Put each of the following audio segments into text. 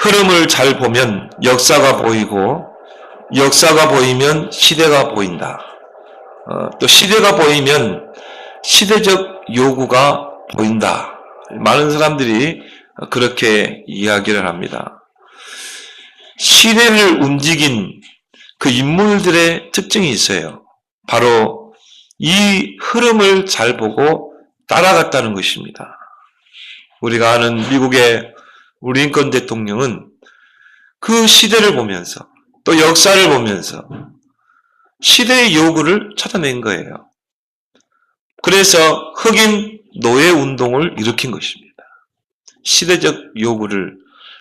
흐름을 잘 보면 역사가 보이고 역사가 보이면 시대가 보인다. 또 시대가 보이면 시대적 요구가 보인다. 많은 사람들이 그렇게 이야기를 합니다. 시대를 움직인 그 인물들의 특징이 있어요. 바로 이 흐름을 잘 보고 따라갔다는 것입니다. 우리가 아는 미국의 링컨 대통령은 그 시대를 보면서 또 역사를 보면서 시대의 요구를 찾아낸 거예요. 그래서 흑인 노예 운동을 일으킨 것입니다. 시대적 요구를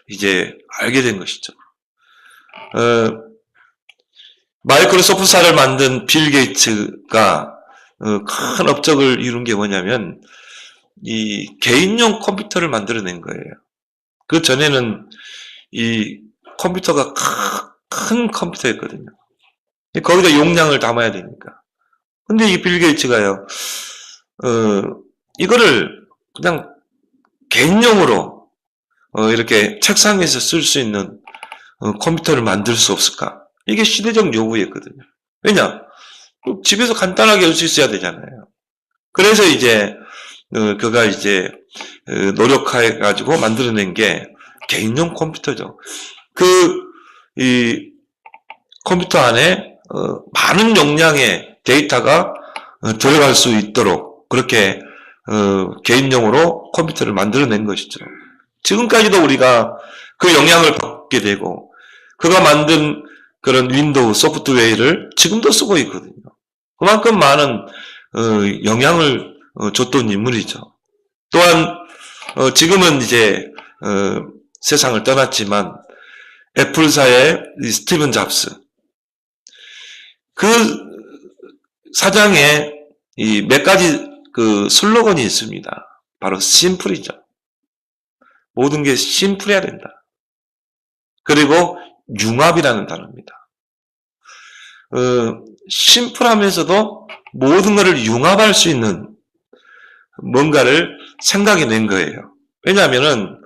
이제 알게 된 것이죠. 마이크로소프트사를 만든 빌 게이츠가 큰 업적을 이룬 게 뭐냐면 이 개인용 컴퓨터를 만들어낸 거예요. 그 전에는 이 컴퓨터가 큰 컴퓨터였거든요. 거기다 용량을 담아야 되니까. 근데 이 빌 게이츠가요, 이거를 그냥 개인용으로 이렇게 책상에서 쓸 수 있는 컴퓨터를 만들 수 없을까? 이게 시대적 요구였거든요. 왜냐? 집에서 간단하게 할 수 있어야 되잖아요. 그래서 이제 그가 이제 노력해가지고 만들어낸 게 개인용 컴퓨터죠. 이 컴퓨터 안에 많은 용량의 데이터가 들어갈 수 있도록 그렇게 개인용으로 컴퓨터를 만들어낸 것이죠. 지금까지도 우리가 그 영향을 받게 되고 그가 만든 그런 윈도우 소프트웨어를 지금도 쓰고 있거든요. 그만큼 많은 영향을 줬던 인물이죠. 또한 지금은 이제 세상을 떠났지만 애플사의 스티븐 잡스, 그 사장에 이 몇 가지 그 슬로건이 있습니다. 바로 심플이죠. 모든 게 심플해야 된다. 그리고 융합이라는 단어입니다. 심플하면서도 모든 것을 융합할 수 있는 뭔가를 생각해낸 거예요. 왜냐하면은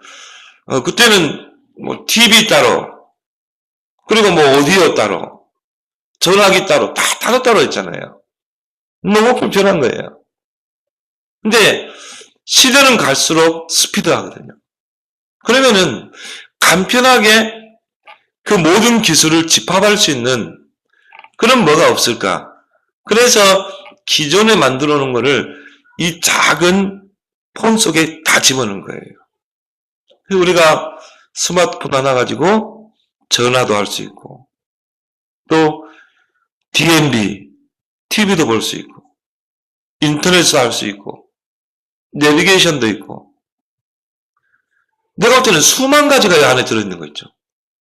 그때는 뭐 TV 따로, 그리고 뭐 오디오 따로, 전화기 따로, 다 따로따로 했잖아요. 너무 불편한 거예요. 근데 시대는 갈수록 스피드하거든요. 그러면은 간편하게 그 모든 기술을 집합할 수 있는 그런 뭐가 없을까? 그래서 기존에 만들어 놓은 거를 이 작은 폰 속에 다 집어넣은 거예요. 우리가 스마트폰 하나 가지고 전화도 할 수 있고, 또 DMB, TV도 볼 수 있고, 인터넷도 할 수 있고, 내비게이션도 있고, 내가 볼 때는 수만 가지가 이 안에 들어있는 거 있죠.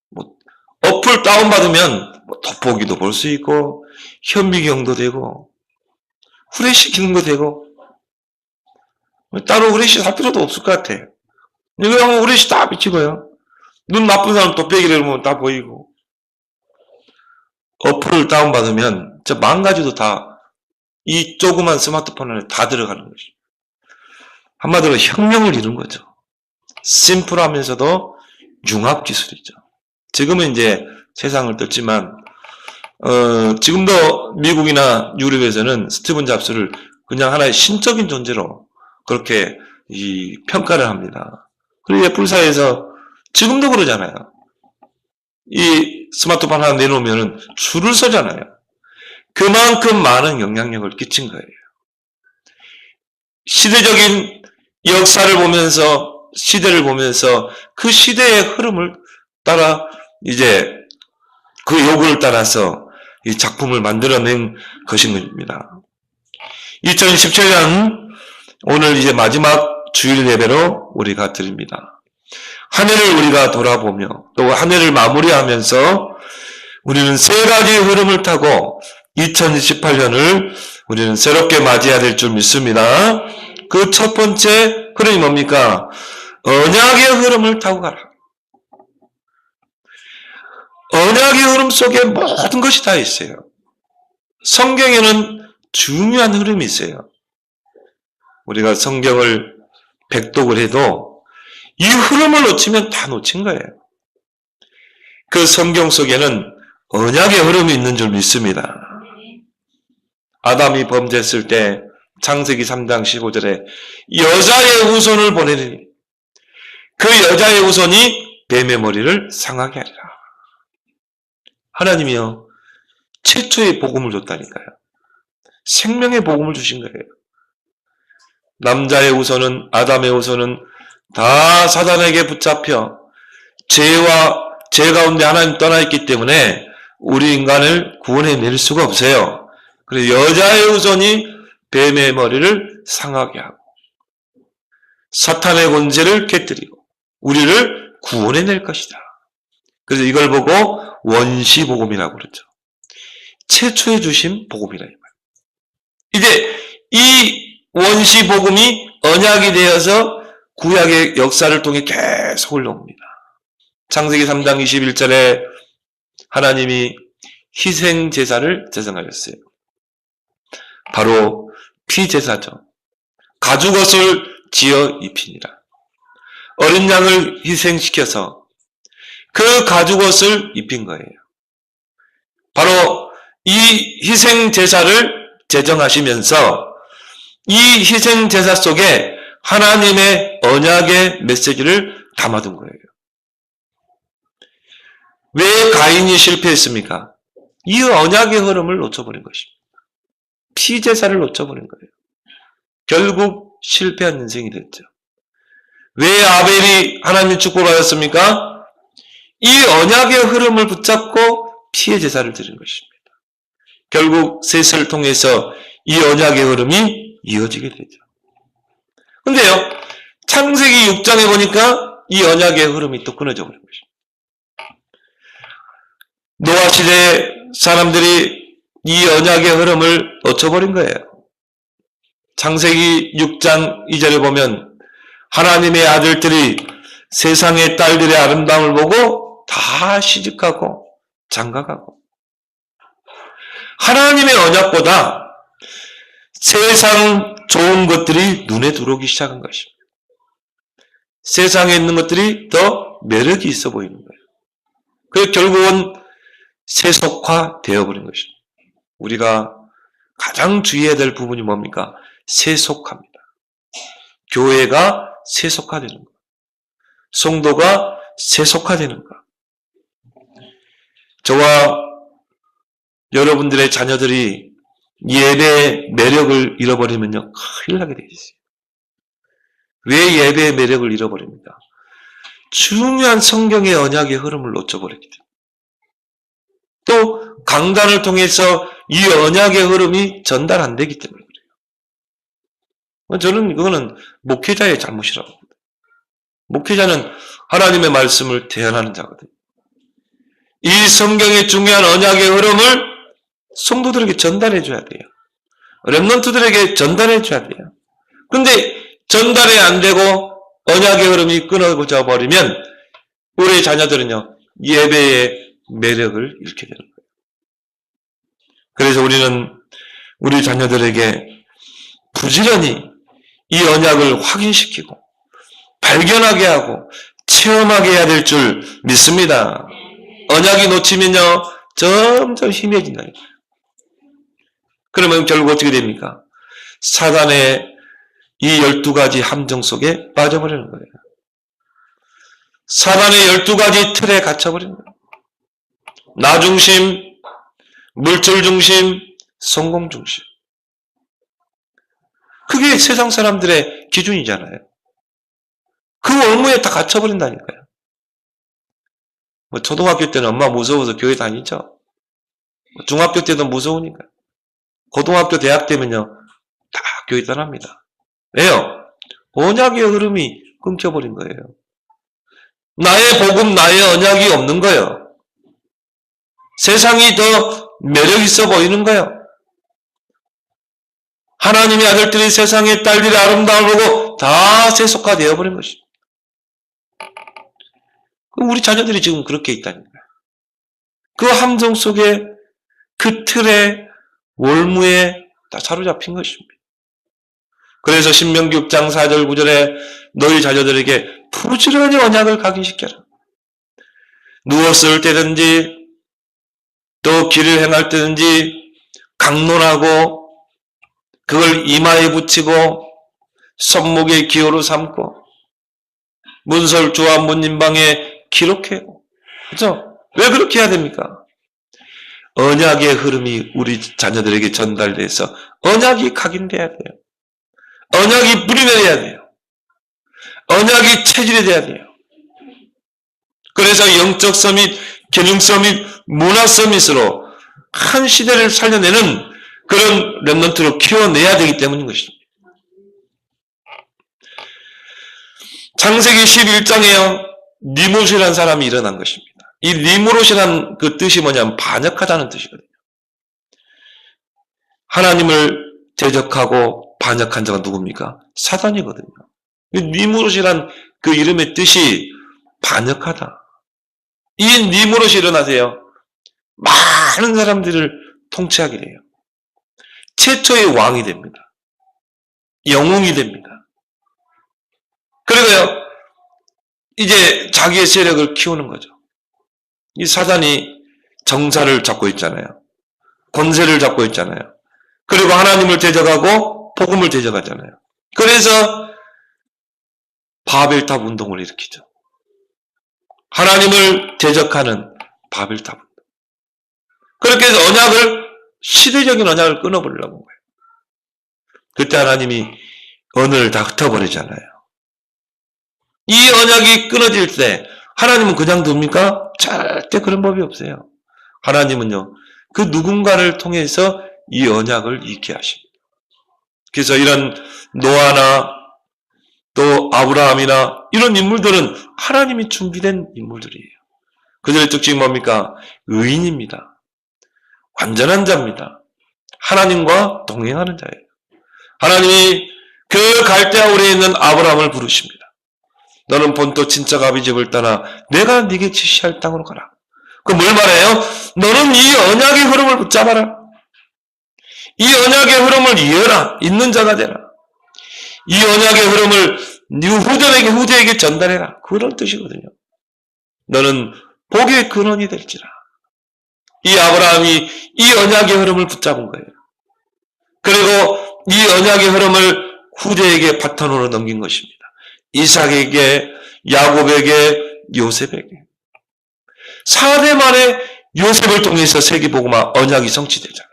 뭐 어플 다운받으면 뭐 돋보기도 볼 수 있고, 현미경도 되고, 후레쉬 기능도 되고, 따로 후레쉬 살 필요도 없을 것 같아. 그냥 후레쉬 다 비치고요. 눈 나쁜 사람 돋보기를 보면 다 보이고. 어플을 다운받으면 저 만 가지도 다 이 조그만 스마트폰 안에 다 들어가는 것이죠. 한마디로 혁명을 이룬 거죠. 심플하면서도 융합 기술이죠. 지금은 이제 세상을 떴지만 지금도 미국이나 유럽에서는 스티븐 잡스를 그냥 하나의 신적인 존재로 그렇게 평가를 합니다. 그리고 애플사에서 지금도 그러잖아요. 이 스마트폰 하나 내놓으면 줄을 서잖아요. 그만큼 많은 영향력을 끼친 거예요. 시대적인 역사를 보면서, 시대를 보면서 그 시대의 흐름을 따라 이제 그 요구를 따라서 이 작품을 만들어낸 것인 겁니다. 2017년 오늘 이제 마지막 주일 예배로 우리가 드립니다. 한 해를 우리가 돌아보며 또 한 해를 마무리하면서 우리는 세 가지 흐름을 타고 2018년을 우리는 새롭게 맞이해야 될 줄 믿습니다. 그 첫 번째 흐름이 뭡니까? 언약의 흐름을 타고 가라. 언약의 흐름 속에 모든 것이 다 있어요. 성경에는 중요한 흐름이 있어요. 우리가 성경을 백독을 해도 이 흐름을 놓치면 다 놓친 거예요. 그 성경 속에는 언약의 흐름이 있는 줄 믿습니다. 아담이 범죄했을 때 창세기 3장 15절에 여자의 후손을 보내니 그 여자의 후손이 뱀의 머리를 상하게 하리라. 하나님이요, 최초의 복음을 줬다니까요. 생명의 복음을 주신 거예요. 남자의 후손은, 아담의 후손은 다 사단에게 붙잡혀 죄 가운데 하나님 떠나 있기 때문에 우리 인간을 구원해낼 수가 없어요. 그래서 여자의 후손이 뱀의 머리를 상하게 하고 사탄의 권세를 깨뜨리고 우리를 구원해낼 것이다. 그래서 이걸 보고 원시복음이라고 그러죠. 최초에 주신 복음이라 이 말. 이제 이 원시복음이 언약이 되어서 구약의 역사를 통해 계속 흘러옵니다. 창세기 3장 21절에 하나님이 희생제사를 제정하셨어요. 바로 피제사죠. 가죽옷을 지어 입히니라. 어린 양을 희생시켜서 그 가죽옷을 입힌 거예요. 바로 이 희생제사를 제정하시면서 이 희생제사 속에 하나님의 언약의 메시지를 담아둔 거예요. 왜 가인이 실패했습니까? 이 언약의 흐름을 놓쳐버린 것입니다. 피제사를 놓쳐버린 거예요. 결국 실패한 인생이 됐죠. 왜 아벨이 하나님의 축복을 받았습니까? 이 언약의 흐름을 붙잡고 피의 제사를 드린 것입니다. 결국 셋을 통해서 이 언약의 흐름이 이어지게 되죠. 근데요, 창세기 6장에 보니까 이 언약의 흐름이 또 끊어져 버린 것입니다. 노아 시대 사람들이 이 언약의 흐름을 놓쳐버린 거예요. 창세기 6장 2절에 보면 하나님의 아들들이 세상의 딸들의 아름다움을 보고 다 시집가고 장가가고 하나님의 언약보다 세상 좋은 것들이 눈에 들어오기 시작한 것입니다. 세상에 있는 것들이 더 매력이 있어 보이는 거예요. 그래서 결국은 세속화 되어버린 것입니다. 우리가 가장 주의해야 될 부분이 뭡니까? 세속화입니다. 교회가 세속화되는 것. 성도가 세속화되는 것. 저와 여러분들의 자녀들이 예배의 매력을 잃어버리면요, 큰일 나게 되어 있어요. 왜 예배의 매력을 잃어버립니까? 중요한 성경의 언약의 흐름을 놓쳐버리기 때문에. 또 강단을 통해서 이 언약의 흐름이 전달 안 되기 때문에 그래요. 저는 그거는 목회자의 잘못이라고 봅니다. 목회자는 하나님의 말씀을 대언하는 자거든요. 이 성경의 중요한 언약의 흐름을 성도들에게 전달해 줘야 돼요. 렘넌트들에게 전달해 줘야 돼요. 그런데 전달이 안 되고 언약의 흐름이 끊어져 버리면 우리 자녀들은요, 예배의 매력을 잃게 되는 거예요. 그래서 우리는 우리 자녀들에게 부지런히 이 언약을 확인시키고 발견하게 하고 체험하게 해야 될 줄 믿습니다. 언약이 놓치면요, 점점 희미해진다니까요. 그러면 결국 어떻게 됩니까? 사단의 이 12가지 함정 속에 빠져버리는 거예요. 사단의 12가지 틀에 갇혀버리는 거예요. 나 중심, 물질 중심, 성공 중심. 그게 세상 사람들의 기준이잖아요. 그 올무에 다 갇혀버린다니까요. 초등학교 때는 엄마 무서워서 교회 다니죠. 중학교 때도 무서우니까. 고등학교, 대학 때면요, 다 교회 떠납니다. 왜요? 언약의 흐름이 끊겨버린 거예요. 나의 복음, 나의 언약이 없는 거예요. 세상이 더 매력 있어 보이는 거예요. 하나님의 아들들이 세상의 딸들의 아름다움을 보고 다 세속화되어 버린 것입니다. 우리 자녀들이 지금 그렇게 있다니까요. 그 함정 속에, 그 틀에, 올무에 다 사로잡힌 것입니다. 그래서 신명기 6장 4절 9절에 너희 자녀들에게 부지런히 언약을 각인시켜라. 누웠을 때든지 또 길을 행할 때든지 강론하고 그걸 이마에 붙이고 손목에 기호로 삼고 문설주와 문인방에 기록해요. 그렇죠? 왜 그렇게 해야 됩니까? 언약의 흐름이 우리 자녀들에게 전달돼서 언약이 각인돼야 돼요. 언약이 뿌리내려야 돼요. 언약이 체질이 돼야 돼요. 그래서 영적 서밋, 기능 서밋, 문화 서밋으로 한 시대를 살려내는 그런 렘넌트로 키워내야 되기 때문인 것입니다. 창세기 11장에요. 니무롯이라는 사람이 일어난 것입니다. 이 니무롯이라는 그 뜻이 뭐냐면 반역하다는 뜻이거든요. 하나님을 대적하고 반역한 자가 누굽니까? 사단이거든요. 니무롯이란 그 이름의 뜻이 반역하다. 이 니무롯이 일어나세요. 많은 사람들을 통치하게 돼요. 최초의 왕이 됩니다. 영웅이 됩니다. 그리고요, 이제 자기의 세력을 키우는 거죠. 이 사단이 정사를 잡고 있잖아요. 권세를 잡고 있잖아요. 그리고 하나님을 대적하고 복음을 대적하잖아요. 그래서 바벨탑 운동을 일으키죠. 하나님을 대적하는 바벨탑 운동. 그렇게 해서 시대적인 언약을 끊어버리려고 한 거예요. 그때 하나님이 언을 다 흩어버리잖아요. 이 언약이 끊어질 때 하나님은 그냥 둡니까? 절대 그런 법이 없어요. 하나님은요, 그 누군가를 통해서 이 언약을 잊게 하십니다. 그래서 이런 노아나 또 아브라함이나 이런 인물들은 하나님이 준비된 인물들이에요. 그들의 특징이 뭡니까? 의인입니다. 완전한 자입니다. 하나님과 동행하는 자예요. 하나님이 그 갈대아 우리에 있는 아브라함을 부르십니다. 너는 본토 친척 아비 집을 떠나 내가 네게 지시할 땅으로 가라. 그 뭘 말해요? 너는 이 언약의 흐름을 붙잡아라. 이 언약의 흐름을 이어라. 있는 자가 되라. 이 언약의 흐름을 네 후대에게 전달해라. 그런 뜻이거든요. 너는 복의 근원이 될지라. 이 아브라함이 이 언약의 흐름을 붙잡은 거예요. 그리고 이 언약의 흐름을 후대에게 바톤으로 넘긴 것입니다. 이삭에게, 야곱에게, 요셉에게. 4대 만에 요셉을 통해서 세계복음화 언약이 성취되잖아요.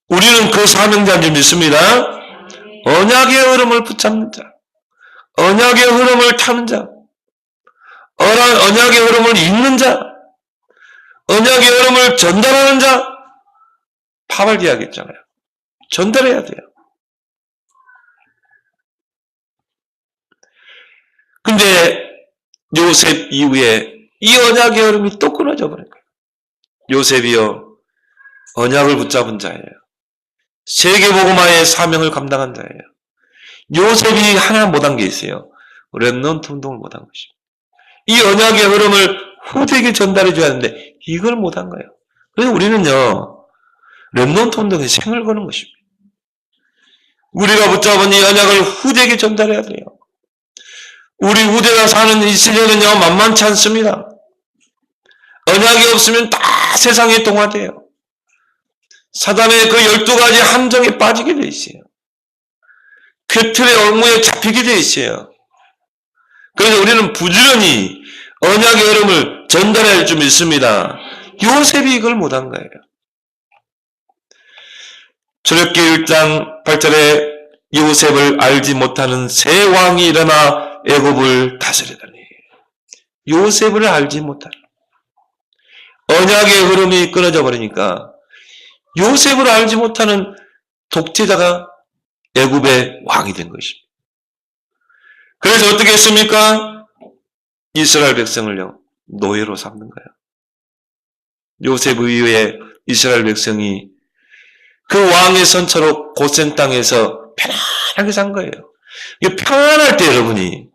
우리는 그 사명자인 줄 믿습니다. 언약의 흐름을 붙잡는 자, 언약의 흐름을 타는 자, 언약의 흐름을 잇는 자, 언약의 흐름을 전달하는 자, 파발디하겠잖아요. 전달해야 돼요. 근데 요셉 이후에 이 언약의 흐름이 또 끊어져 버린 거예요. 요셉이요, 언약을 붙잡은 자예요. 세계복음화의 사명을 감당한 자예요. 요셉이 하나 못한 게 있어요. 렘넌트 운동을 못한 것입니다. 이 언약의 흐름을 후대에게 전달해 줘야 하는데 이걸 못한 거예요. 그래서 우리는요, 렘넌트 운동에 생을 거는 것입니다. 우리가 붙잡은 이 언약을 후대에게 전달해야 돼요. 우리 후대가 사는 이 시대는요, 만만치 않습니다. 언약이 없으면 다 세상에 동화돼요. 사단의 그 12가지 함정에 빠지게 돼 있어요. 그 틀의 엉무에 잡히게 돼 있어요. 그래서 우리는 부지런히 언약의 흐름을 전달해야 할 줄 믿습니다. 요셉이 이걸 못한 거예요. 출애굽기 1장 8절에 요셉을 알지 못하는 새 왕이 일어나 애굽을 다스리다니. 요셉을 알지 못하는. 언약의 흐름이 끊어져 버리니까 요셉을 알지 못하는 독재자가 애굽의 왕이 된 것입니다. 그래서 어떻게 했습니까? 이스라엘 백성을요, 노예로 삼는 거예요. 요셉 이후에 이스라엘 백성이 그 왕의 선처로 고센 땅에서 편안하게 산 거예요. 평안할 때 여러분이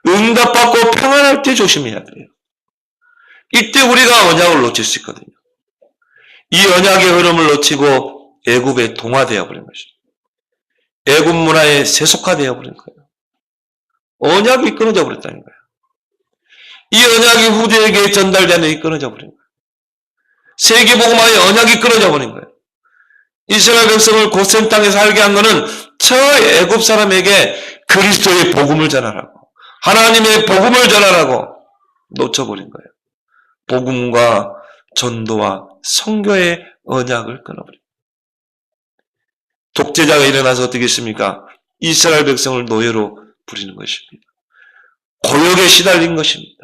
응답받고 평안할 때 조심해야 돼요. 이때 우리가 언약을 놓칠 수 있거든요. 이 언약의 흐름을 놓치고 애굽에 동화되어 버린 것입니다. 애굽 문화에 세속화되어 버린 거예요. 언약이 끊어져 버렸다는 거예요. 이 언약이 후대에게 전달되는 일이 끊어져 버린 거예요. 세계복음화의 언약이 끊어져 버린 거예요. 이스라엘 백성을 고센 땅에 살게 한 것은 저 애굽 사람에게 그리스도의 복음을 전하라고, 하나님의 복음을 전하라고 놓쳐버린 거예요. 복음과 전도와 선교의 언약을 끊어버린 거예요. 독재자가 일어나서 어떻게 했습니까? 이스라엘 백성을 노예로 부리는 것입니다. 고역에 시달린 것입니다.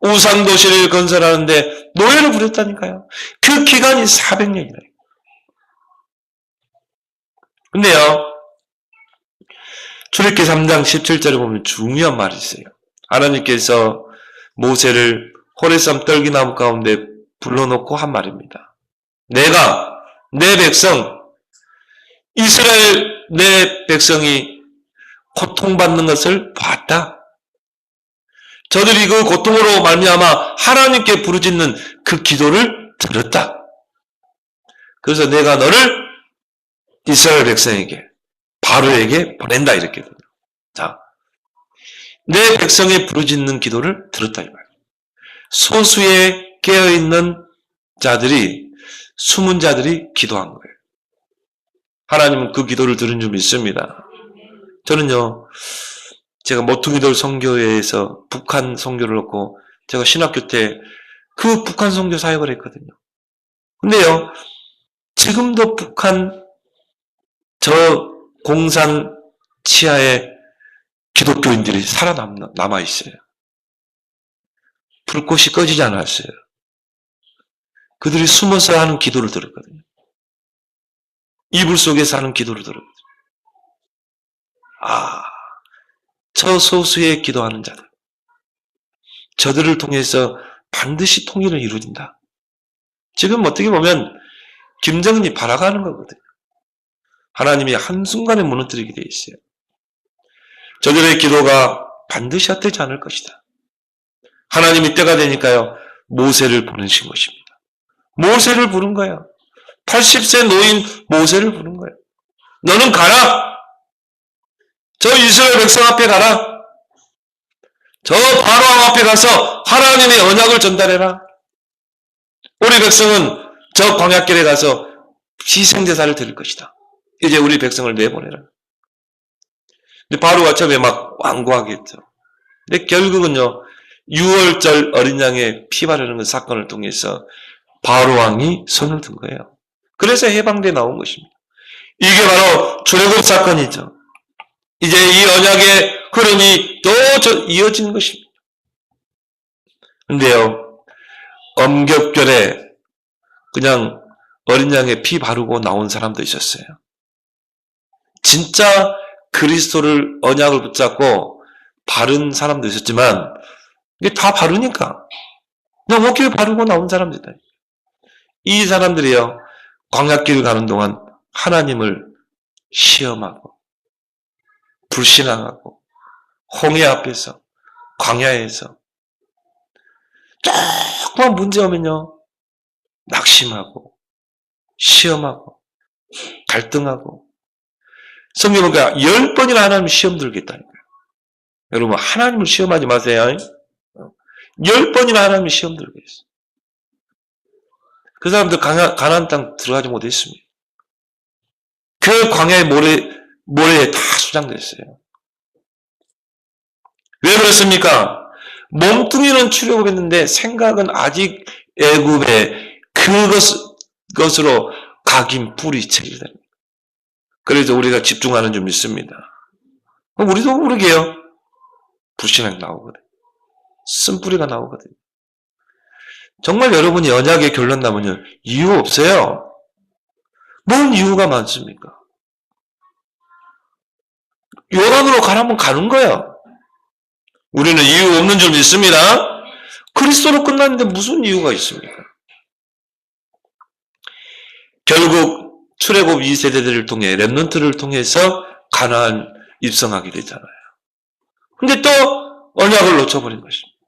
우상도시를 건설하는데 노예로 부렸다니까요. 그 기간이 400년이래요. 근데요, 출애굽기 3장 17절에 보면 중요한 말이 있어요. 하나님께서 모세를 호레산 떨기나무 가운데 불러놓고 한 말입니다. 내가 내 백성 이스라엘 내 백성이 고통받는 것을 봤다. 저들이 그 고통으로 말미암아 하나님께 부르짖는 그 기도를 들었다. 그래서 내가 너를 이스라엘 백성에게, 바로에게 보낸다, 이렇게. 자, 내 백성의 부르짖는 기도를 들었다, 이 말이에요. 소수의 깨어있는 자들이, 숨은 자들이 기도한 거예요. 하나님은 그 기도를 들은 줄 믿습니다. 저는요, 제가 모퉁이돌 선교회에서 북한 선교를 놓고 제가 신학교 때 그 북한 선교 사역을 했거든요. 근데요, 지금도 북한 저 공산 치하에 기독교인들이 살아남아 있어요. 불꽃이 꺼지지 않았어요. 그들이 숨어서 하는 기도를 들었거든요. 이불 속에서 하는 기도를 들었거든요. 저 소수의 기도하는 자들, 저들을 통해서 반드시 통일을 이루어진다. 지금 어떻게 보면 김정은이 바라가는 거거든요. 하나님이 한순간에 무너뜨리게 돼 있어요. 저들의 기도가 반드시 헛되지 않을 것이다. 하나님이 때가 되니까요, 모세를 보내신 것입니다. 모세를 부른 거예요. 80세 노인 모세를 부른 거예요. 너는 가라. 저 이스라엘 백성 앞에 가라. 저 바로왕 앞에 가서 하나님의 언약을 전달해라. 우리 백성은 저 광야길에 가서 희생제사를 드릴 것이다. 이제 우리 백성을 내보내라. 근데 바로가 처음에 막 완고하겠죠. 근데 결국은요, 6월절 어린 양의 피 바르는 그 사건을 통해서 바로왕이 손을 든 거예요. 그래서 해방돼 나온 것입니다. 이게 바로 출애굽 사건이죠. 이제 이 언약의 흐름이 또 이어지는 것입니다. 근데요, 엄격결에 그냥 어린 양의 피 바르고 나온 사람도 있었어요. 진짜 그리스도를 언약을 붙잡고 바른 사람도 있었지만 이게 다 바르니까 그냥 옷길 바르고 나온 사람들이다. 이 사람들이요, 광야길을 가는 동안 하나님을 시험하고 불신앙하고 홍해 앞에서 광야에서 조금만 문제 오면요, 낙심하고 시험하고 갈등하고, 성경 보니까 10번이나 하나님 시험 들겠다니까요. 여러분, 하나님을 시험하지 마세요. 10번이나 하나님 시험 들겠어요. 그 사람들 가나안 땅 들어가지 못했습니다. 그 광야의 모래에 다 수장됐어요. 왜 그렇습니까? 몸뚱이는 출애굽했는데 생각은 아직 애굽의 그것으로 각인 뿌리채게 됩니다. 그래서 우리가 집중하는 줄 믿습니다. 우리도 모르게요, 불신앙이 나오거든요. 쓴뿌리가 나오거든요. 정말 여러분이 언약의 결론 나면요, 이유 없어요. 뭔 이유가 많습니까? 요란으로 가라면 가는 거예요. 우리는 이유 없는 줄 믿습니다. 그리스도로 끝났는데 무슨 이유가 있습니까? 결국 출애굽 2세대들을 통해, 렘넌트를 통해서 가나안 입성하게 되잖아요. 근데 또 언약을 놓쳐버린 것입니다.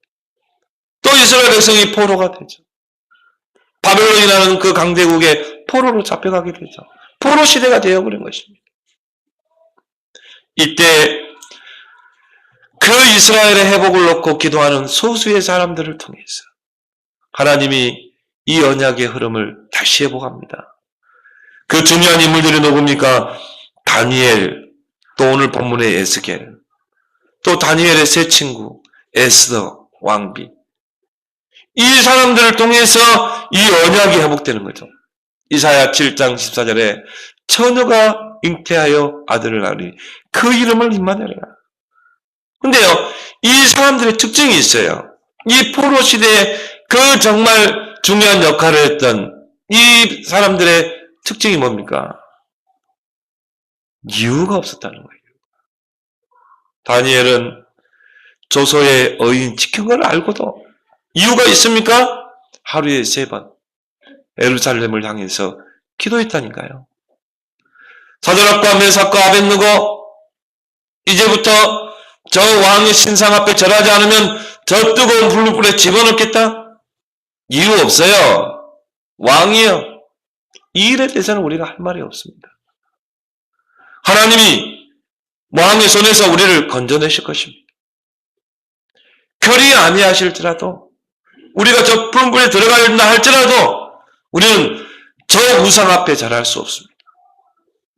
또 이스라엘 백성이 포로가 되죠. 바벨론이라는 그 강대국의 포로로 잡혀가게 되죠. 포로 시대가 되어버린 것입니다. 이때 그 이스라엘의 회복을 놓고 기도하는 소수의 사람들을 통해서 하나님이 이 언약의 흐름을 다시 회복합니다. 그 중요한 인물들이 누굽니까? 다니엘, 또 오늘 본문의 에스겔, 또 다니엘의 세 친구 에스더 왕비, 이 사람들을 통해서 이 언약이 회복되는 거죠. 이사야 7장 14절에 처녀가 잉태하여 아들을 낳으니 그 이름을 임마누엘이라. 근데요, 이 사람들의 특징이 있어요. 이 포로 시대에 그 정말 중요한 역할을 했던 이 사람들의 특징이 뭡니까? 이유가 없었다는 거예요. 다니엘은 조소의 의인 지킨 걸 알고도 이유가 있습니까? 하루에 3번 예루살렘을 향해서 기도했다니까요. 사드락과 메삭과 아벳느고, 이제부터 저 왕의 신상 앞에 절하지 않으면 저 뜨거운 불불에 집어넣겠다? 이유 없어요. 왕이요. 이 일에 대해서는 우리가 할 말이 없습니다. 하나님이 왕의 손에서 우리를 건져내실 것입니다. 그리 아니하실지라도, 우리가 저 푸른 불에 들어간다 할지라도 우리는 저 우상 앞에 절할 수 없습니다.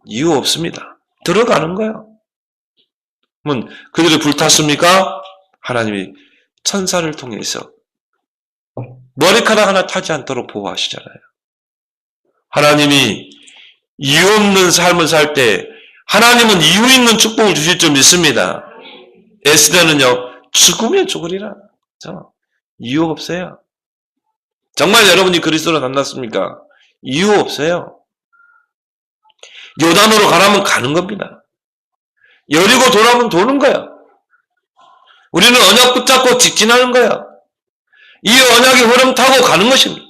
이유 없습니다. 들어가는 거예요. 그러면 그들이 불탔습니까? 하나님이 천사를 통해서 머리카락 하나 타지 않도록 보호하시잖아요. 하나님이 이유 없는 삶을 살 때 하나님은 이유 있는 축복을 주실 줄 믿습니다. 에스더는요, 죽으면 죽으리라. 이유 없어요. 정말 여러분이 그리스도로 만났습니까? 이유 없어요. 요단으로 가라면 가는 겁니다. 여리고 돌아오면 도는 거야. 우리는 언약 붙잡고 직진하는 거야. 이 언약의 흐름 타고 가는 것입니다.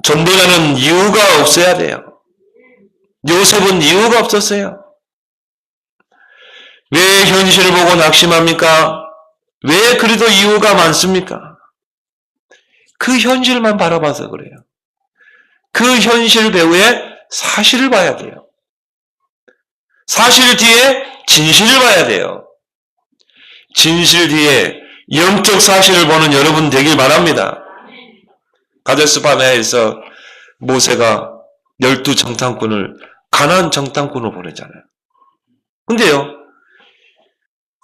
전도자는 이유가 없어야 돼요. 요셉은 이유가 없었어요. 왜 현실을 보고 낙심합니까? 왜 그래도 이유가 많습니까? 그 현실만 바라봐서 그래요. 그 현실 배후에 사실을 봐야 돼요. 사실 뒤에 진실을 봐야 돼요. 진실 뒤에 영적 사실을 보는 여러분 되길 바랍니다. 가데스 바네아에서 모세가 12정탐꾼을 가나안 정탐꾼으로 보내잖아요. 근데요,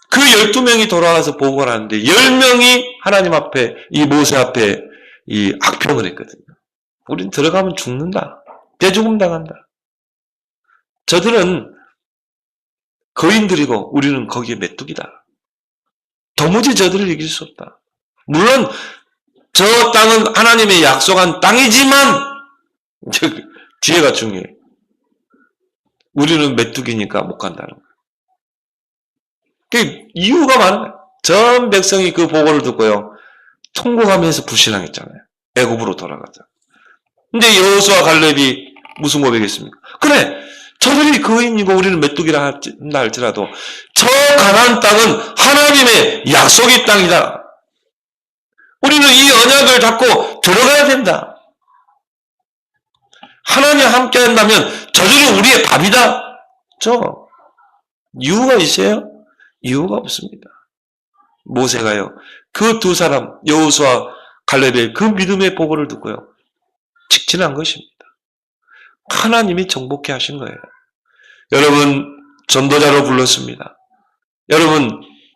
그 12명이 돌아와서 보고를 하는데 10명이 하나님 앞에, 이 모세 앞에 이 악평을 했거든요. 우린 들어가면 죽는다. 대죽음 당한다. 저들은 거인들이고 우리는 거기에 메뚜기다. 도무지 저들을 이길 수 없다. 물론 저 땅은 하나님의 약속한 땅이지만 뒤에가 중요해. 우리는 메뚜기니까 못 간다는 거예요. 그 이유가 많아요. 전 백성이 그 보고를 듣고요, 통곡하면서 불신앙했잖아요. 애굽으로 돌아가자. 근데 여호수아 갈렙이 무슨 고백했습니까? 그래, 저들이 거인이고 우리는 메뚜기라 한다 할지라도 저 가나안 땅은 하나님의 약속의 땅이다. 우리는 이 언약을 잡고 들어가야 된다. 하나님 함께 한다면 저들은 우리의 밥이다. 이유가 있어요? 이유가 없습니다. 모세가요, 그 두 사람 여호수아 갈렙의 그 믿음의 보고를 듣고요, 직진한 것입니다. 하나님이 정복케 하신 거예요. 여러분, 전도자로 불렀습니다. 여러분,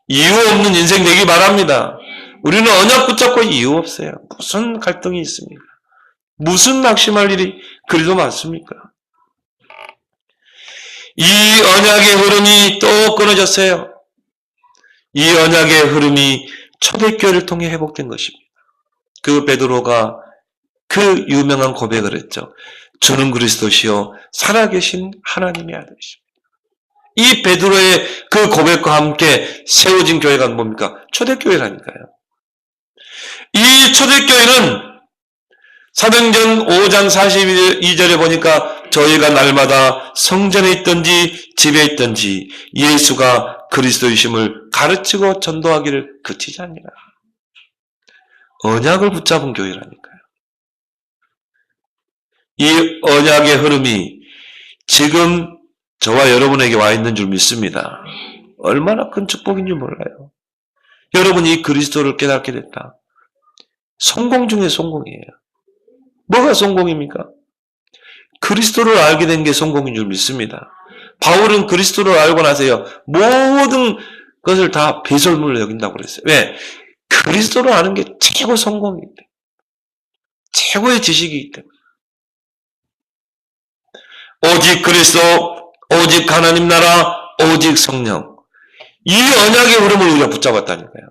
이유 없는 인생 되기 바랍니다. 우리는 언약 붙잡고 이유 없어요. 무슨 갈등이 있습니까? 무슨 낙심할 일이 그리도 많습니까? 이 언약의 흐름이 또 끊어졌어요. 이 언약의 흐름이 초대교회를 통해 회복된 것입니다. 그 베드로가 그 유명한 고백을 했죠. 주는 그리스도시요 살아계신 하나님의 아들이십니다. 이 베드로의 그 고백과 함께 세워진 교회가 뭡니까? 초대교회라니까요. 이 초대교회는 사도행전 5장 42절에 보니까 저희가 날마다 성전에 있든지 집에 있든지 예수가 그리스도이심을 가르치고 전도하기를 그치지 않니라. 언약을 붙잡은 교회라니까요. 이 언약의 흐름이 지금 저와 여러분에게 와 있는 줄 믿습니다. 얼마나 큰 축복인지 몰라요. 여러분이 이 그리스도를 깨닫게 됐다. 성공 중에 성공이에요. 뭐가 성공입니까? 그리스도를 알게 된 게 성공인 줄 믿습니다. 바울은 그리스도를 알고 나서요, 모든 것을 다 배설물로 여긴다고 그랬어요. 왜? 그리스도를 아는 게 최고 성공이기 때문에. 최고의 지식이기 때문에. 오직 그리스도, 오직 하나님 나라, 오직 성령. 이 언약의 흐름을 우리가 붙잡았다니까요.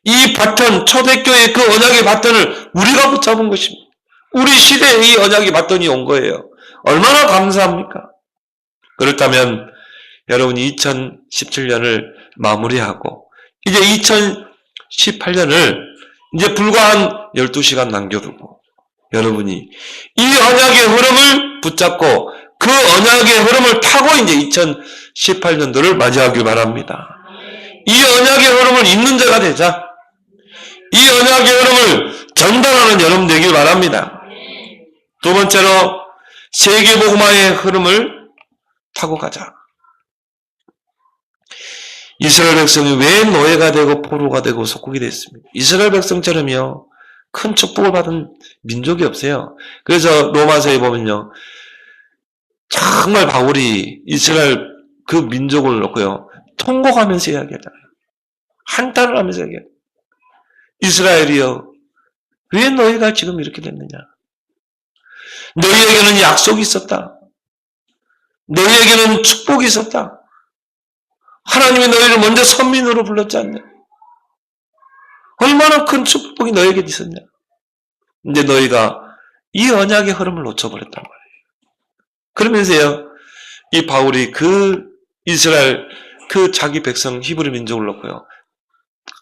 이 바톤, 초대교회의 그 언약의 바톤을 우리가 붙잡은 것입니다. 우리 시대에 이 언약의 바톤이 온 거예요. 얼마나 감사합니까? 그렇다면 여러분이 2017년을 마무리하고 이제 2018년을 이제 불과 한 12시간 남겨두고 여러분이 이 언약의 흐름을 붙잡고 그 언약의 흐름을 타고 이제 2018년도를 맞이하길 바랍니다. 이 언약의 흐름을 잇는 자가 되자. 이 언약의 흐름을 전달하는 여러분 되길 바랍니다. 두 번째로 세계복음화의 흐름을 타고 가자. 이스라엘 백성이 왜 노예가 되고 포로가 되고 속국이 됐습니까? 이스라엘 백성처럼요 큰 축복을 받은 민족이 없어요. 그래서 로마서에 보면요 정말 바울이 이스라엘 그 민족을 놓고요 통곡하면서 이야기하잖아요. 한탄을 하면서 이야기해요. 이스라엘이여 왜 너희가 지금 이렇게 됐느냐? 너희에게는 약속이 있었다. 너희에게는 축복이 있었다. 하나님이 너희를 먼저 선민으로 불렀지 않냐? 얼마나 큰 축복이 너희에게 있었냐? 근데 너희가 이 언약의 흐름을 놓쳐버렸단 말이에요. 그러면서요, 이 바울이 그 이스라엘, 그 자기 백성 히브리 민족을 놓고요,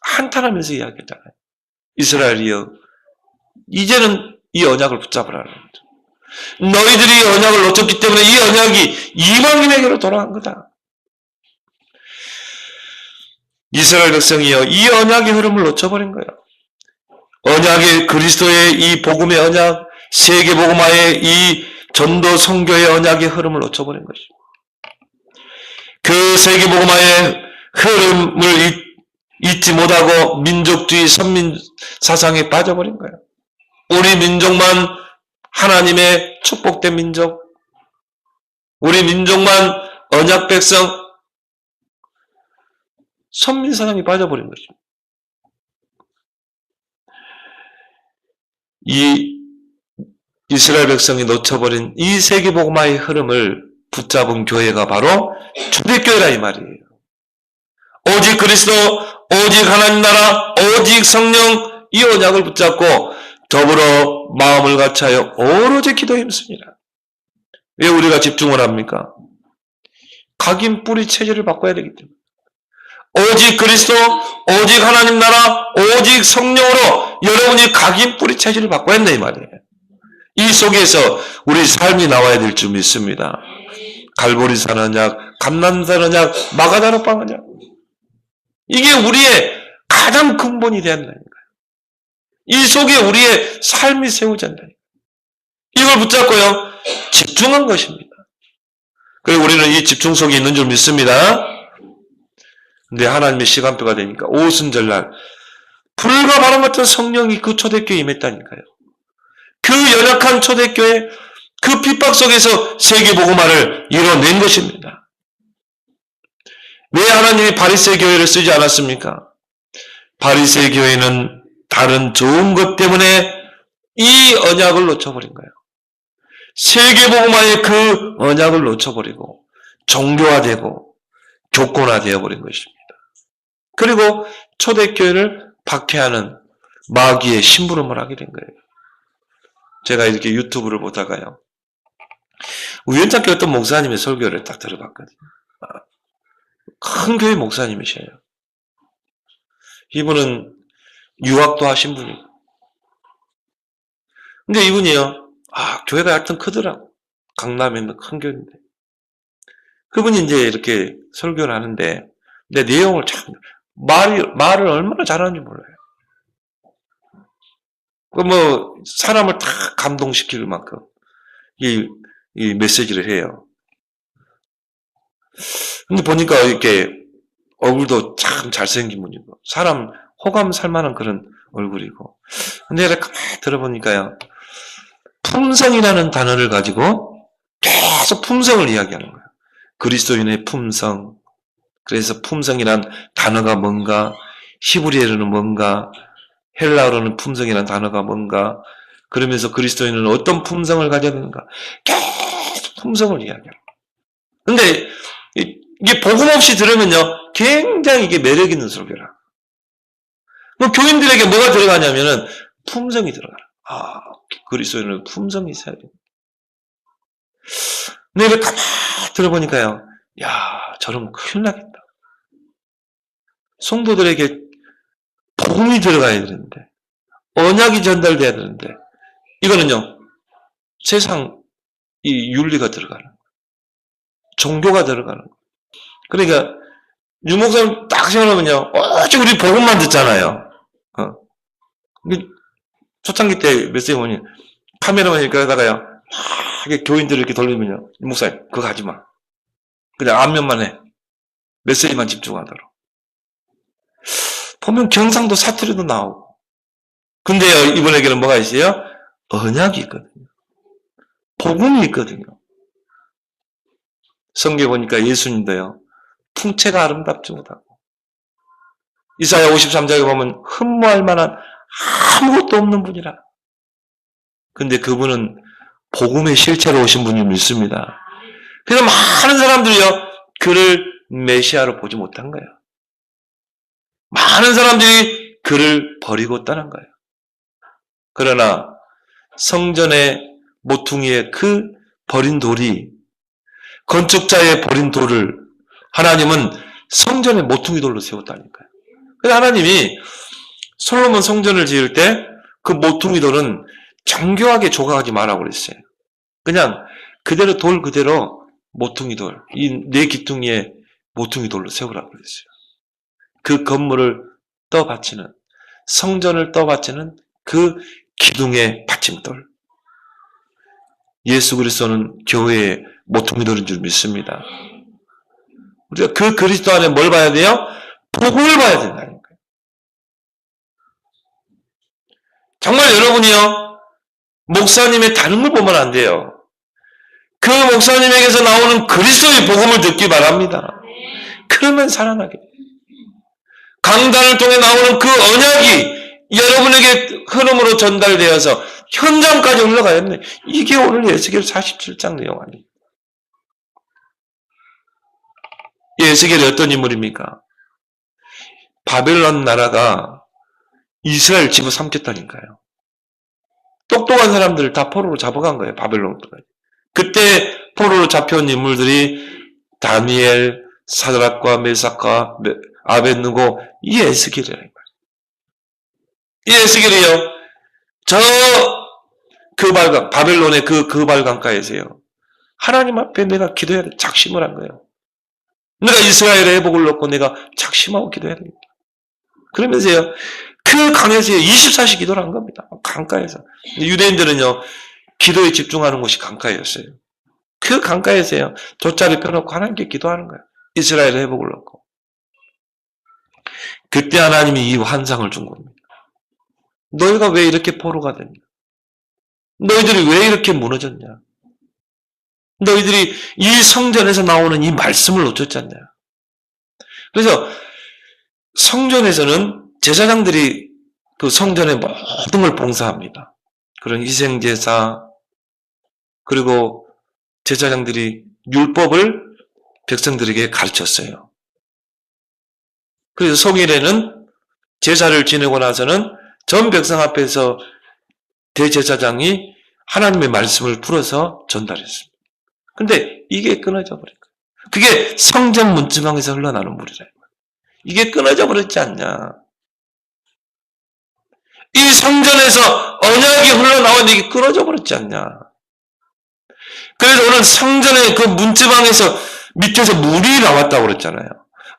한탄하면서 이야기했잖아요. 이스라엘이여, 이제는 이 언약을 붙잡으라는 거죠. 너희들이 이 언약을 놓쳤기 때문에 이 언약이 이방인에게로 돌아간 거다. 이스라엘 백성이요, 이 언약의 흐름을 놓쳐버린 거예요. 언약의 그리스도의 이 복음의 언약, 세계 복음화의 이 전도 선교의 언약의 흐름을 놓쳐버린 것입니다. 그 세계 복음화의 흐름을 잊지 못하고 민족주의 선민 사상에 빠져버린 거예요. 우리 민족만 하나님의 축복된 민족, 우리 민족만 언약 백성, 선민 사상에 빠져버린 것입니다. 이 이스라엘 백성이 놓쳐버린 이 세계복음화의 흐름을 붙잡은 교회가 바로 초대교회라 이 말이에요. 오직 그리스도, 오직 하나님 나라, 오직 성령 이 언약을 붙잡고 더불어 마음을 같이하여 오로지 기도에 힘씁니다. 왜 우리가 집중을 합니까? 각인 뿌리 체질을 바꿔야 되기 때문에. 오직 그리스도, 오직 하나님 나라, 오직 성령으로 여러분이 각인 뿌리 체질을 바꿔야 한다 이 말이에요. 이 속에서 우리 삶이 나와야 될 줄 믿습니다. 갈보리산 언약, 감난산 언약, 마가다락방 언약. 이게 우리의 가장 근본이 되어야 한다니까요. 이 속에 우리의 삶이 세워져야 한다니까요. 이걸 붙잡고요, 집중한 것입니다. 그리고 우리는 이 집중 속에 있는 줄 믿습니다. 근데 하나님의 시간표가 되니까 오순절날 불과 바람 같은 성령이 그 초대교회에 임했다니까요. 그 연약한 초대교회, 그 핍박 속에서 세계복음화를 이뤄낸 것입니다. 왜 하나님이 바리새 교회를 쓰지 않았습니까? 바리새 교회는 다른 좋은 것 때문에 이 언약을 놓쳐버린 거예요. 세계복음화의 그 언약을 놓쳐버리고 종교화되고 교권화되어버린 것입니다. 그리고 초대교회를 박해하는 마귀의 심부름을 하게 된 거예요. 제가 이렇게 유튜브를 보다가요, 우연찮게 어떤 목사님의 설교를 딱 들어봤거든요. 큰 교회 목사님이셔요. 이분은 유학도 하신 분이고. 근데 이분이요, 교회가 하여튼 크더라고. 강남에 있는 큰 교회인데. 그분이 이제 이렇게 설교를 하는데, 내 내용을 참, 말을 얼마나 잘하는지 몰라요. 사람을 다 감동시킬 만큼, 이 메시지를 해요. 근데 보니까 이렇게 얼굴도 참 잘생긴 분이고, 사람 호감 살 만한 그런 얼굴이고. 근데 내가 가만히 들어보니까요, 품성이라는 단어를 가지고 계속 품성을 이야기하는 거예요. 그리스도인의 품성. 그래서 품성이란 단어가 뭔가, 히브리어로는 뭔가, 헬라어로는 품성이라는 단어가 뭔가, 그러면서 그리스도인은 어떤 품성을 가져야 되는가. 계속 품성을 이야기해요. 근데 이게 복음 없이 들으면요, 굉장히 이게 매력 있는 설교라. 뭐 교인들에게 뭐가 들어가냐면은 품성이 들어가요. 아, 그리스도인은 품성이 있어야 돼요. 근데 이걸 가만히 들어보니까요, 야, 저러면 큰일 나겠다. 성도들에게 복음이 들어가야 되는데, 언약이 전달돼야 되는데, 이거는요, 세상 이 윤리가 들어가는 거예요. 종교가 들어가는 거예요. 그러니까 유목사님 딱 생각하면요, 어째 우리 복음만 듣잖아요. 초창기 때 메시지 보니 카메라만 이렇게 하다가요, 막 교인들을 이렇게 돌리면요, 유목사님 그거 하지 마. 그냥 안면만 해. 메시지만 집중하도록. 보면 경상도 사투리도 나오고. 근데요, 이분에게는 뭐가 있어요? 언약이 있거든요. 복음이 있거든요. 성경에 보니까 예수님도요, 풍채가 아름답지 못하고, 이사야 53장에 보면 흠모할 만한 아무것도 없는 분이라. 근데 그분은 복음의 실체로 오신 분이 믿습니다. 그래서 많은 사람들이요, 그를 메시아로 보지 못한 거예요. 많은 사람들이 그를 버리고 떠난 거예요. 그러나 성전의 모퉁이의 그 버린 돌이, 건축자의 버린 돌을 하나님은 성전의 모퉁이 돌로 세웠다니까요. 그래서 하나님이 솔로몬 성전을 지을 때 그 모퉁이 돌은 정교하게 조각하지 말라고 그랬어요. 그냥 그대로 돌 그대로 모퉁이 돌, 이 네 기둥에 모퉁이 돌로 세우라고 그랬어요. 그 건물을 떠받치는, 성전을 떠받치는 그 기둥의 받침돌. 예수 그리스도는 교회의 모퉁이 돌인 줄 믿습니다. 우리가 그 그리스도 안에 뭘 봐야 돼요? 복음을 봐야 된다니까요. 정말 여러분이요, 목사님의 다른 걸 보면 안 돼요. 그 목사님에게서 나오는 그리스도의 복음을 듣기 바랍니다. 그러면 살아나게 돼요. 강단을 통해 나오는 그 언약이 여러분에게 흐름으로 전달되어서 현장까지 올라가야 돼. 이게 오늘 에스겔 47장 내용 아니에요. 에스겔이 어떤 인물입니까? 바벨론 나라가 이스라엘 집어삼켰다니까요. 똑똑한 사람들을 다 포로로 잡아간 거예요. 바벨론까지. 그때 포로로 잡혀온 인물들이 다니엘, 사드락과 메삭과 아벳느고, 이 에스겔이라는 거예요. 이 에스겔이요, 저 그발강, 바벨론의 그 발강가에서요, 하나님 앞에 내가 기도해야 돼. 작심을 한 거예요. 내가 이스라엘의 회복을 놓고 내가 작심하고 기도해야 됩니다. 그러면서요, 그 강에서 24시 기도를 한 겁니다. 강가에서. 유대인들은요, 기도에 집중하는 곳이 강가였어요. 그 강가에서요, 돗자리 펴놓고 하나님께 기도하는 거예요. 이스라엘의 회복을 놓고. 그때 하나님이 이 환상을 준 겁니다. 너희가 왜 이렇게 포로가 됐냐? 너희들이 왜 이렇게 무너졌냐? 너희들이 이 성전에서 나오는 이 말씀을 놓쳤잖냐? 그래서 성전에서는 제사장들이 그 성전의 모든 걸 봉사합니다. 그런 희생제사, 그리고 제사장들이 율법을 백성들에게 가르쳤어요. 그래서 성일에는 제사를 지내고 나서는 전 백성 앞에서 대제사장이 하나님의 말씀을 풀어서 전달했습니다. 근데 이게 끊어져 버린 거예요. 그게 성전 문지방에서 흘러나는 물이라. 이게 끊어져 버렸지 않냐. 이 성전에서 언약이 흘러나오는데 이게 끊어져 버렸지 않냐. 그래서 오늘 성전의 그 문지방에서 밑에서 물이 나왔다고 그랬잖아요.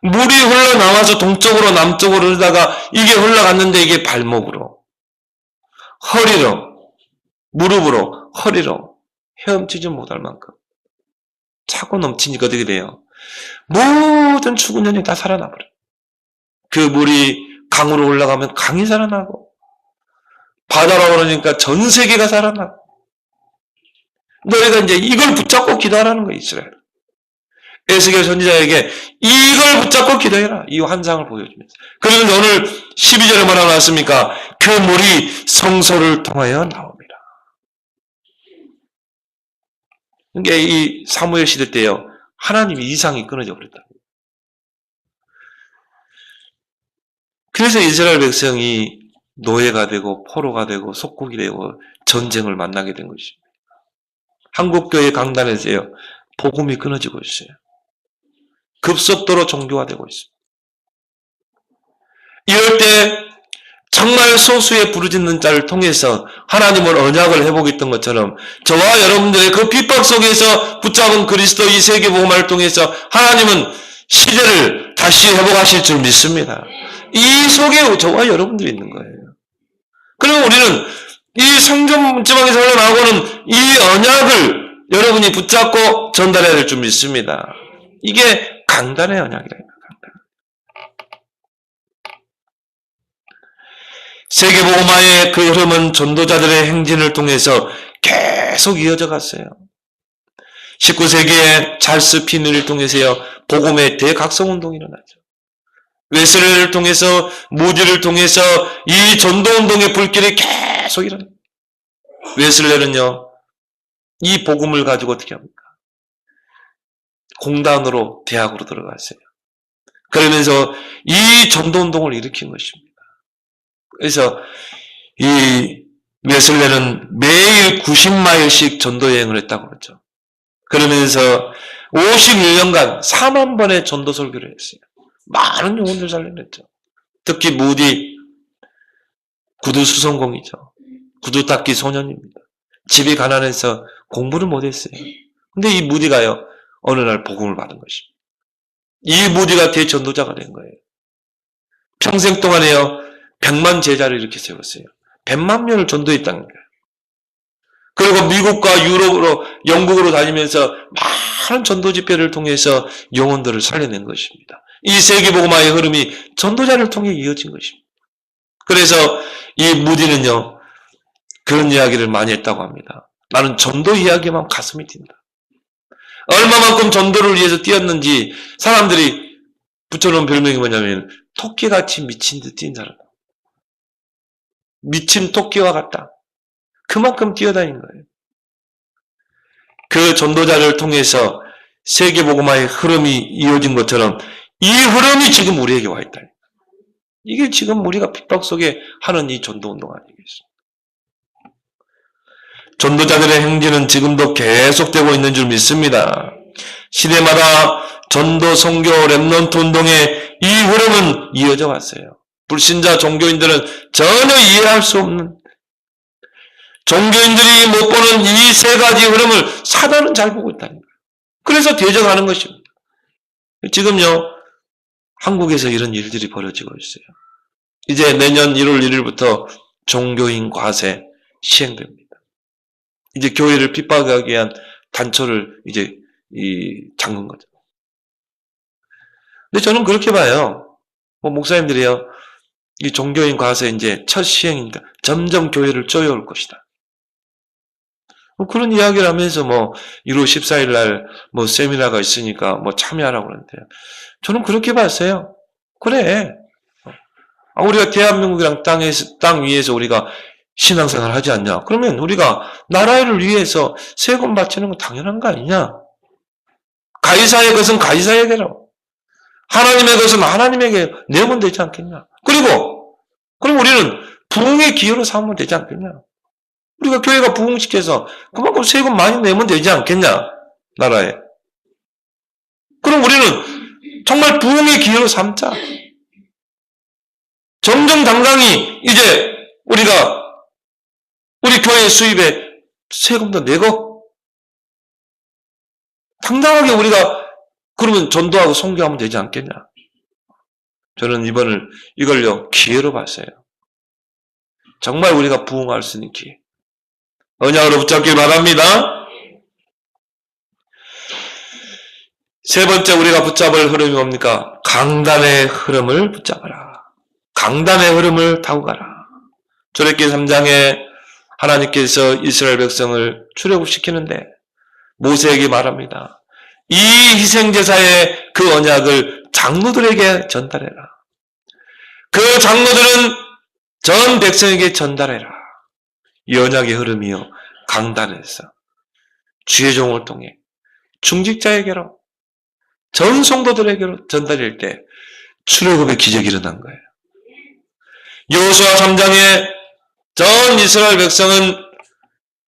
물이 흘러나와서 동쪽으로 남쪽으로 흐르다가 이게 흘러갔는데 이게 발목으로, 허리로, 무릎으로, 허리로 헤엄치지 못할 만큼 차고 넘치니까 어떻게 돼요? 모든 죽은 영이 다 살아나버려. 그 물이 강으로 올라가면 강이 살아나고, 바다로 오르니까 전 세계가 살아나고, 너희가 이제 이걸 붙잡고 기도하라는 거야, 이스라엘. 에스겔 선지자에게 이걸 붙잡고 기도해라. 이 환상을 보여주면서. 그러면 오늘 12절에 뭐라고 나왔습니까? 그 물이 성소를 통하여 나옵니다. 그러니까 이 사무엘 시대 때요, 하나님의 이상이 끊어져 버렸다. 그래서 이스라엘 백성이 노예가 되고 포로가 되고 속국이 되고 전쟁을 만나게 된 것입니다. 한국교회 강단에서요, 복음이 끊어지고 있어요. 급속도로 종교화되고 있습니다. 이럴 때 정말 소수의 부르짖는 자를 통해서 하나님을 언약을 회복했던 것처럼 저와 여러분들의 그 핍박 속에서 붙잡은 그리스도 이 세계복음화를 통해서 하나님은 시대를 다시 회복하실 줄 믿습니다. 이 속에 저와 여러분들이 있는 거예요. 그리고 우리는 이 성전 지방에서 흘러나오고는 이 언약을 여러분이 붙잡고 전달해야 될 줄 믿습니다. 이게 강단의 언약이라는 거예요. 세계복음화의 그 흐름은 전도자들의 행진을 통해서 계속 이어져 갔어요. 19세기에 찰스 피누를 통해서요, 복음의 대각성운동이 일어나죠. 웨슬레를 통해서, 무디를 통해서 이 전도운동의 불길이 계속 일어나요. 웨슬레는요, 이 복음을 가지고 어떻게 합니까? 공단으로 대학으로 들어갔어요. 그러면서 이 전도운동을 일으킨 것입니다. 그래서 이 웨슬레는 매일 90마일씩 전도여행을 했다고 그러죠. 그러면서 51년간 4만 번의 전도 설교를 했어요. 많은 영혼들 살려냈죠. 특히 무디, 구두 수성공이죠. 구두 닦기 소년입니다. 집이 가난해서 공부를 못했어요. 근데 이 무디가요, 어느 날 복음을 받은 것입니다. 이 무디가 대전도자가 된 거예요. 평생 동안에요, 100만 제자를 이렇게 세웠어요. 100만 명을 전도했다는 거예요. 그리고 미국과 유럽으로, 영국으로 다니면서 많은 전도 집회를 통해서 영혼들을 살려낸 것입니다. 이 세계복음화의 흐름이 전도자를 통해 이어진 것입니다. 그래서 이 무디는요, 그런 이야기를 많이 했다고 합니다. 나는 전도 이야기만 가슴이 뛴다. 얼마만큼 전도를 위해서 뛰었는지 사람들이 붙여놓은 별명이 뭐냐면 토끼같이 미친 듯 뛴 사람. 미친 토끼와 같다. 그만큼 뛰어다닌 거예요. 그 전도자를 통해서 세계복음화의 흐름이 이어진 것처럼 이 흐름이 지금 우리에게 와 있다. 이게 지금 우리가 핍박 속에 하는 이 전도운동 아니겠습니까? 전도자들의 행진은 지금도 계속되고 있는 줄 믿습니다. 시대마다 전도, 선교, 렘넌트 운동의 이 흐름은 이어져 왔어요. 불신자 종교인들은 전혀 이해할 수 없는, 종교인들이 못 보는 이 세 가지 흐름을 사단은 잘 보고 있다는 거예요. 그래서 대적하는 것입니다. 지금요, 한국에서 이런 일들이 벌어지고 있어요. 이제 내년 1월 1일부터 종교인 과세 시행됩니다. 이제 교회를 핍박하기 위한 단초를 이제 잠근 거죠. 근데 저는 그렇게 봐요. 목사님들이요, 이 종교인 과세 이제 첫 시행이니까 점점 교회를 쪼여올 것이다. 그런 이야기를 하면서 1월 14일 날 세미나가 있으니까 참여하라고 그러는데요. 저는 그렇게 봤어요. 그래. 우리가 대한민국이랑 땅 위에서 우리가 신앙생활 하지 않냐? 그러면 우리가 나라를 위해서 세금 바치는 건 당연한 거 아니냐? 가이사의 것은 가이사에게로, 하나님의 것은 하나님에게 내면 되지 않겠냐? 그럼 우리는 부흥의 기여로 삼으면 되지 않겠냐? 우리가 교회가 부흥시켜서 그만큼 세금 많이 내면 되지 않겠냐? 나라에. 그럼 우리는 정말 부흥의 기여로 삼자. 정정당당히 이제 우리가 우리 교회 수입에 세금도 내고 당당하게 우리가 그러면 전도하고 선교하면 되지 않겠냐? 저는 이걸요 기회로 봤어요. 정말 우리가 부흥할 수 있는 기회. 언약으로 붙잡길 바랍니다. 세 번째 우리가 붙잡을 흐름이 뭡니까? 강단의 흐름을 붙잡아라. 강단의 흐름을 타고 가라. 출애굽기 3장에 하나님께서 이스라엘 백성을 출애굽시키는데 모세에게 말합니다. 이 희생제사의 그 언약을 장로들에게 전달해라. 그 장로들은 전 백성에게 전달해라. 이 언약의 흐름이요. 강단에서 주의 종을 통해 중직자에게로 전 성도들에게로 전달할 때 출애굽의 기적이 일어난 거예요. 여호수아 3장에 전 이스라엘 백성은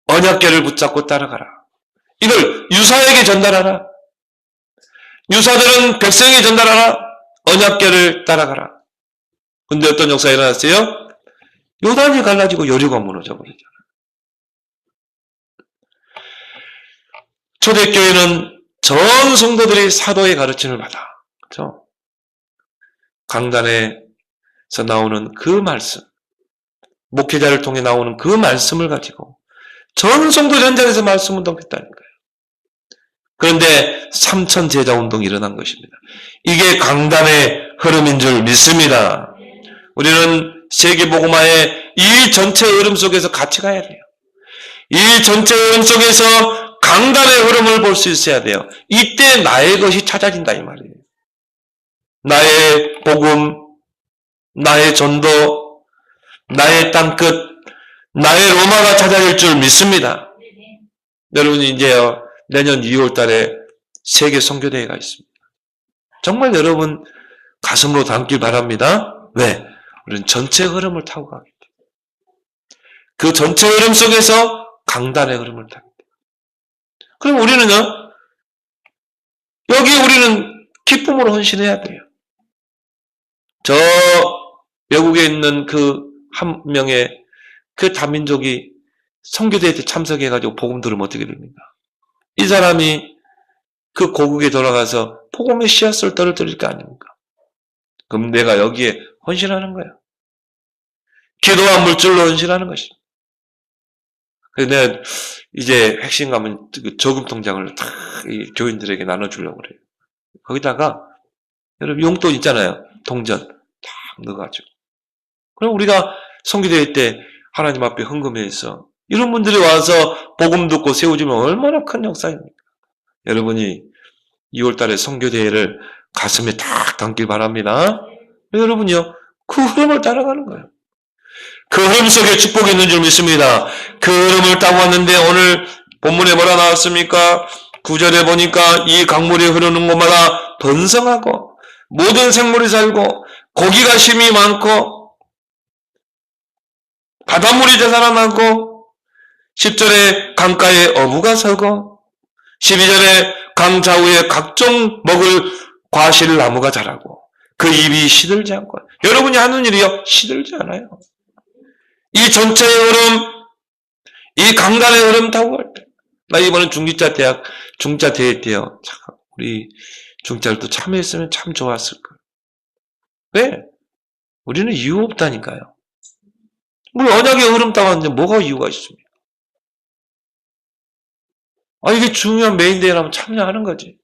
언약궤를 붙잡고 따라가라. 이걸 유사에게 전달하라. 유사들은 백성에게 전달하라. 언약궤를 따라가라. 근데 어떤 역사가 일어났어요? 요단이 갈라지고 여리고가 무너져 버리잖아요. 초대교회는 전 성도들이 사도의 가르침을 받아. 그렇죠? 강단에서 나오는 그 말씀, 목회자를 통해 나오는 그 말씀을 가지고 전 성도 현장에서 말씀 운동했다는 거예요. 그런데 삼천 제자 운동이 일어난 것입니다. 이게 강단의 흐름인 줄 믿습니다. 우리는 세계복음화의 이 전체 흐름 속에서 같이 가야 돼요. 이 전체 흐름 속에서 강단의 흐름을 볼 수 있어야 돼요. 이때 나의 것이 찾아진다 이 말이에요. 나의 복음, 나의 전도, 나의 땅끝, 나의 로마가 찾아질 줄 믿습니다. 여러분이 이제요, 내년 2월 달에 세계 선교대회가 있습니다. 정말 여러분 가슴으로 담길 바랍니다. 왜? 우리는 전체 흐름을 타고 가기 때문에. 그 전체 흐름 속에서 강단의 흐름을 타기 때문에. 그럼 우리는요, 여기 우리는 기쁨으로 헌신해야 돼요. 저 외국에 있는 그 한 명의 그 다민족이 선교대회 때 참석해가지고 복음 들으면 어떻게 됩니까? 이 사람이 그 고국에 돌아가서 복음의 씨앗을 떨어뜨릴 거 아닙니까? 그럼 내가 여기에 헌신하는 거야. 기도와 물질로 헌신하는 것입니다. 그래서 내가 이제 핵심 가면 저금 통장을 다 교인들에게 나눠주려고 그래요. 거기다가 여러분 용돈 있잖아요. 동전 딱 넣어가지고. 그럼 우리가 선교대회 때 하나님 앞에 헌금해서 이런 분들이 와서 복음 듣고 세워주면 얼마나 큰 역사입니까? 여러분이 2월 달에 선교대회를 가슴에 딱 담길 바랍니다. 여러분요, 그 흐름을 따라가는 거예요. 그 흐름 속에 축복이 있는 줄 믿습니다. 그 흐름을 따고 왔는데 오늘 본문에 뭐라 나왔습니까? 9절에 보니까 이 강물이 흐르는 곳마다 번성하고 모든 생물이 살고 고기가 심이 많고 바닷물이 되살아나고 10절에 강가에 어부가 서고 12절에 강 좌우에 각종 먹을 과실나무가 자라고 그 잎이 시들지 않고 여러분이 하는 일이요 시들지 않아요. 이 전체의 흐름, 이 강단의 흐름 타고 갈 때 나 이번에 중기자 대학 중자 대회 때요 우리 중자들도 참여했으면 참 좋았을 거예요. 왜? 우리는 이유 없다니까요. 우리 언약의 흐름 따왔는데 뭐가 이유가 있습니까? 이게 중요한 메인 대회라면 참여하는 거지.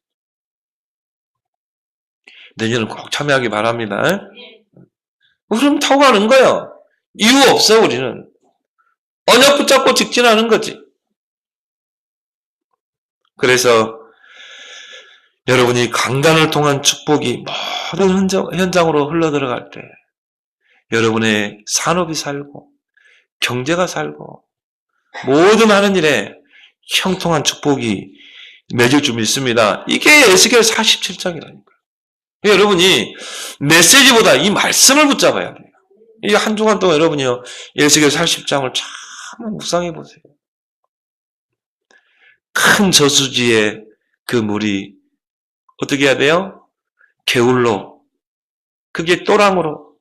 내년은 꼭 참여하기 바랍니다. 흐름 타고 가는 거예요. 이유 없어 우리는. 언약 붙잡고 직진하는 거지. 그래서 여러분이 강단을 통한 축복이 모든 현장으로 흘러들어갈 때 여러분의 산업이 살고 경제가 살고 모든 하는 일에 형통한 축복이 맺을 줄 믿습니다. 이게 에스겔 47장이라니까요. 여러분이 메시지보다 이 말씀을 붙잡아야 돼요. 이 한 주간 동안 여러분이요 에스겔 40장을 참 묵상해 보세요. 큰 저수지에 그 물이 어떻게 해야 돼요? 개울로, 그게 또랑으로,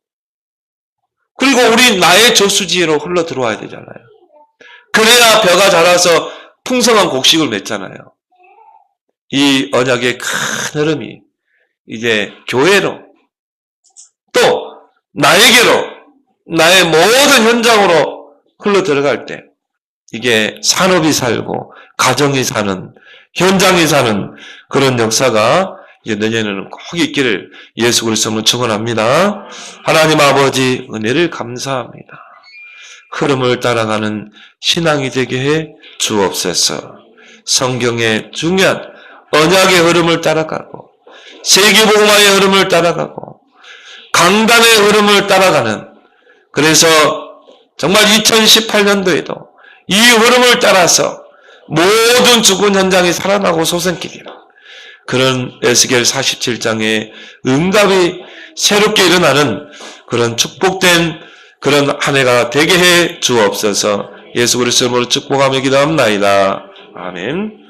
그리고 우리 나의 저수지로 흘러 들어와야 되잖아요. 그래야 벼가 자라서 풍성한 곡식을 맺잖아요. 이 언약의 큰 흐름이 이제 교회로 또 나에게로 나의 모든 현장으로 흘러 들어갈 때 이게 산업이 살고 가정이 사는 현장이 사는 그런 역사가 이제 내년에는 꼭 있기를 예수 그리스도로 축원합니다. 하나님 아버지 은혜를 감사합니다. 흐름을 따라가는 신앙이 되게 해 주옵소서. 성경의 중요한 언약의 흐름을 따라가고 세계복음화의 흐름을 따라가고 강단의 흐름을 따라가는, 그래서 정말 2018년도에도 이 흐름을 따라서 모든 죽은 현장이 살아나고 솟아나기를, 그런 에스겔 47장의 응답이 새롭게 일어나는 그런 축복된 그런 한 해가 되게 해 주옵소서. 예수 그리스도로 축복하며 기도합나이다. 아멘.